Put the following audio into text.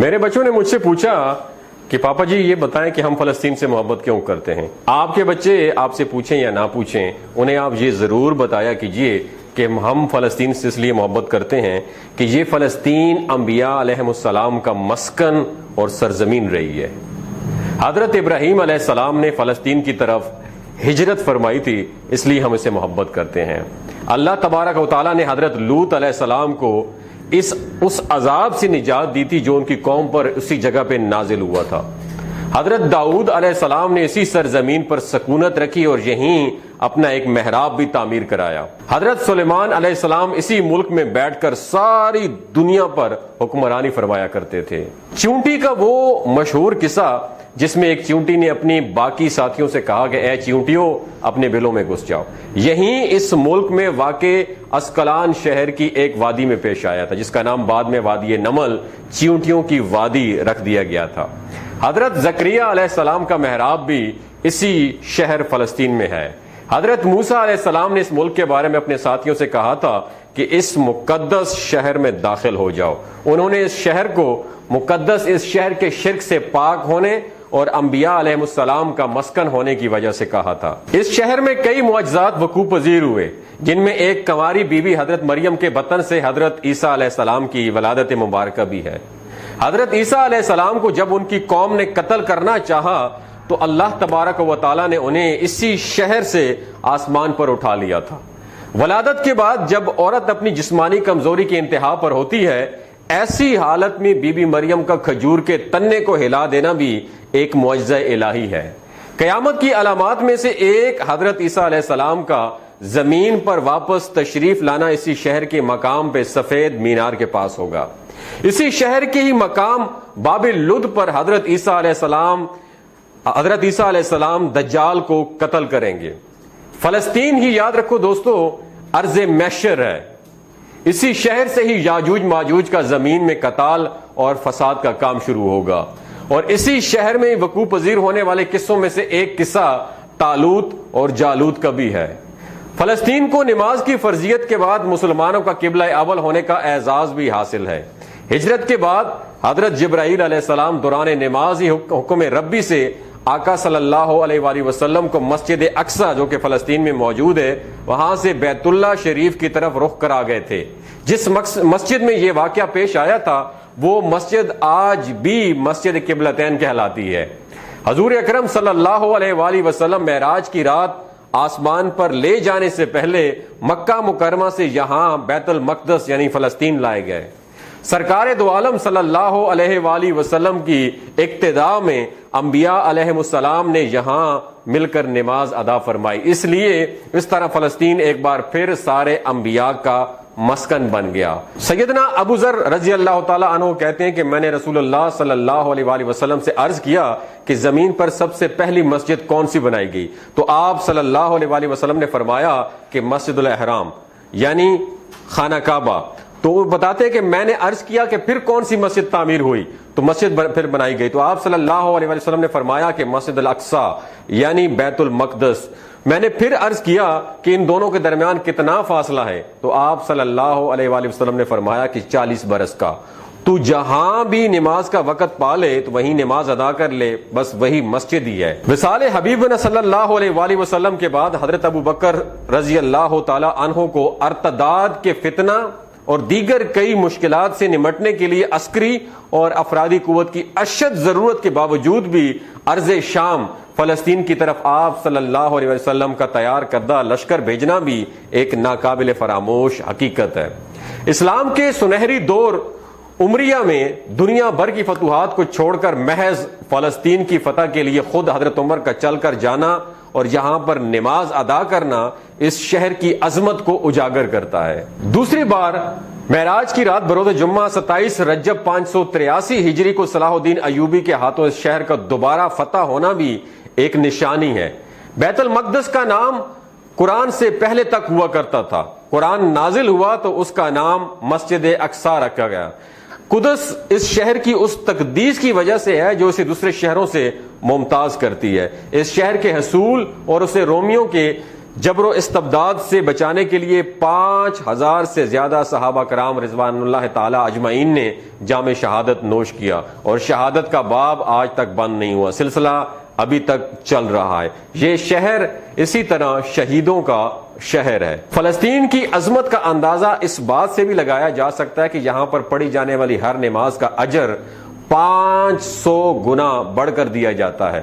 میرے بچوں نے مجھ سے پوچھا کہ پاپا جی یہ بتائیں کہ ہم فلسطین سے محبت کیوں کرتے ہیں. آپ کے بچے آپ سے پوچھیں یا نہ پوچھیں، انہیں آپ یہ ضرور بتایا کیجئے کہ ہم فلسطین سے اس لیے محبت کرتے ہیں کہ یہ فلسطین انبیاء علیہ السلام کا مسکن اور سرزمین رہی ہے. حضرت ابراہیم علیہ السلام نے فلسطین کی طرف ہجرت فرمائی تھی، اس لیے ہم اسے محبت کرتے ہیں. اللہ تبارک و تعالیٰ نے حضرت لوط علیہ السلام کو اس عذاب سے نجات دی تھی جو ان کی قوم پر اسی جگہ پہ نازل ہوا تھا. حضرت داؤد علیہ السلام نے اسی سرزمین پر سکونت رکھی اور یہیں اپنا ایک محراب بھی تعمیر کرایا. حضرت سلیمان علیہ السلام اسی ملک میں بیٹھ کر ساری دنیا پر حکمرانی فرمایا کرتے تھے. چیونٹی کا وہ مشہور قصہ جس میں ایک چیونٹی نے اپنی باقی ساتھیوں سے کہا کہ اے چیونٹیوں اپنے بلوں میں گھس جاؤ، یہیں اس ملک میں واقع اسکلان شہر کی ایک وادی میں پیش آیا تھا جس کا نام بعد میں وادی نمل، چیونٹیوں کی وادی رکھ دیا گیا تھا. حضرت زکریا علیہ السلام کا محراب بھی اسی شہر فلسطین میں ہے. حضرت موسیٰ علیہ السلام نے اس ملک کے بارے میں اپنے ساتھیوں سے کہا تھا کہ اس مقدس شہر میں داخل ہو جاؤ. انہوں نے اس شہر کو مقدس، اس شہر کے شرک سے پاک ہونے اور انبیاء علیہ السلام کا مسکن ہونے کی وجہ سے کہا تھا. اس شہر میں کئی معجزات وقوع پذیر ہوئے، جن میں ایک کنواری بیوی حضرت مریم کے بطن سے حضرت عیسیٰ علیہ السلام کی ولادت مبارکہ بھی ہے. حضرت عیسیٰ علیہ السلام کو جب ان کی قوم نے قتل کرنا چاہا تو اللہ تبارک و تعالیٰ نے انہیں اسی شہر سے آسمان پر اٹھا لیا تھا. ولادت کے بعد جب عورت اپنی جسمانی کمزوری کی انتہا پر ہوتی ہے، ایسی حالت میں بی بی مریم کا کھجور کے تنے کو ہلا دینا بھی ایک معجزہ الہی ہے. قیامت کی علامات میں سے ایک حضرت عیسیٰ علیہ السلام کا زمین پر واپس تشریف لانا اسی شہر کے مقام پہ سفید مینار کے پاس ہوگا. اسی شہر کے ہی مقام باب لد پر حضرت عیسیٰ علیہ السلام دجال کو قتل کریں گے. فلسطین ہی یاد رکھو دوستو ارض محشر ہے. اسی شہر سے ہی یاجوج ماجوج کا زمین میں قتال اور فساد کا کام شروع ہوگا. اور اسی شہر میں وقوع پذیر ہونے والے قصوں میں سے ایک قصہ طالوت اور جالوت کا بھی ہے. فلسطین کو نماز کی فرضیت کے بعد مسلمانوں کا قبلہ اول ہونے کا اعزاز بھی حاصل ہے. ہجرت کے بعد حضرت جبرائیل علیہ السلام دوران نماز ہی حکم ربی سے آقا صلی اللہ علیہ وآلہ وسلم کو مسجد اقصی جو کہ فلسطین میں موجود ہے وہاں سے بیت اللہ شریف کی طرف رخ کرا گئے تھے. جس مسجد میں یہ واقعہ پیش آیا تھا وہ مسجد آج بھی مسجد قبلتین کہلاتی ہے. حضور اکرم صلی اللہ علیہ وآلہ وسلم معراج کی رات آسمان پر لے جانے سے پہلے مکہ مکرمہ سے یہاں بیت المقدس یعنی فلسطین لائے گئے. سرکار دو عالم صلی اللہ علیہ وآلہ وسلم کی اقتداء میں انبیاء علیہ السلام نے یہاں مل کر نماز ادا فرمائی. اس لیے اس طرح فلسطین ایک بار پھر سارے انبیاء کا مسکن بن گیا. سیدنا ابو ذر رضی اللہ تعالیٰ عنہ کہتے ہیں کہ میں نے رسول اللہ صلی اللہ علیہ وآلہ وسلم سے عرض کیا کہ زمین پر سب سے پہلی مسجد کون سی بنائی گئی؟ تو آپ صلی اللہ علیہ وآلہ وسلم نے فرمایا کہ مسجد الاحرام یعنی خانہ کعبہ. تو وہ بتاتے ہیں کہ میں نے عرض کیا کہ پھر کون سی مسجد تعمیر ہوئی؟ تو مسجد پھر بنائی گئی. تو آپ صلی اللہ علیہ وسلم نے فرمایا کہ مسجد الاقصی یعنی بیت المقدس. میں نے پھر عرض کیا کہ ان دونوں کے درمیان کتنا فاصلہ ہے؟ تو آپ صلی اللہ علیہ وآلہ وسلم نے فرمایا کہ 40 برس کا. تو جہاں بھی نماز کا وقت پا لے تو وہیں نماز ادا کر لے، بس وہی مسجد ہی ہے. وصال حبیبنا صلی اللہ علیہ وآلہ وسلم کے بعد حضرت ابو بکر رضی اللہ تعالی عنہ کو ارتداد کے فتنہ اور دیگر کئی مشکلات سے نمٹنے کے لیے عسکری اور افرادی قوت کی اشد ضرورت کے باوجود بھی ارض شام فلسطین کی طرف آپ صلی اللہ علیہ وسلم کا تیار کردہ لشکر بھیجنا بھی ایک ناقابل فراموش حقیقت ہے. اسلام کے سنہری دور عمریہ میں دنیا بھر کی فتوحات کو چھوڑ کر محض فلسطین کی فتح کے لیے خود حضرت عمر کا چل کر جانا اور یہاں پر نماز ادا کرنا اس شہر کی عظمت کو اجاگر کرتا ہے. دوسری بار معراج کی رات بروز جمعہ 27 رجب 583 ہجری کو صلاح الدین ایوبی کے ہاتھوں اس شہر کا دوبارہ فتح ہونا بھی ایک نشانی ہے. بیت المقدس کا نام قرآن سے پہلے تک ہوا کرتا تھا. قرآن نازل ہوا تو اس کا نام مسجد اقصی رکھا گیا. قدس اس شہر کی اس تقدیس کی وجہ سے ہے جو اسے دوسرے شہروں سے ممتاز کرتی ہے. اس شہر کے حصول اور اسے رومیوں کے جبر و استبداد سے بچانے کے لیے 5000 سے زیادہ صحابہ کرام رضوان اللہ تعالی اجمعین نے جام شہادت نوش کیا، اور شہادت کا باب آج تک بند نہیں ہوا، سلسلہ ابھی تک چل رہا ہے۔ یہ شہر اسی طرح شہیدوں کا شہر ہے۔ فلسطین کی عظمت کا اندازہ اس بات سے بھی لگایا جا سکتا ہے کہ یہاں پر پڑھی جانے والی ہر نماز کا اجر 500 گنا بڑھ کر دیا جاتا ہے۔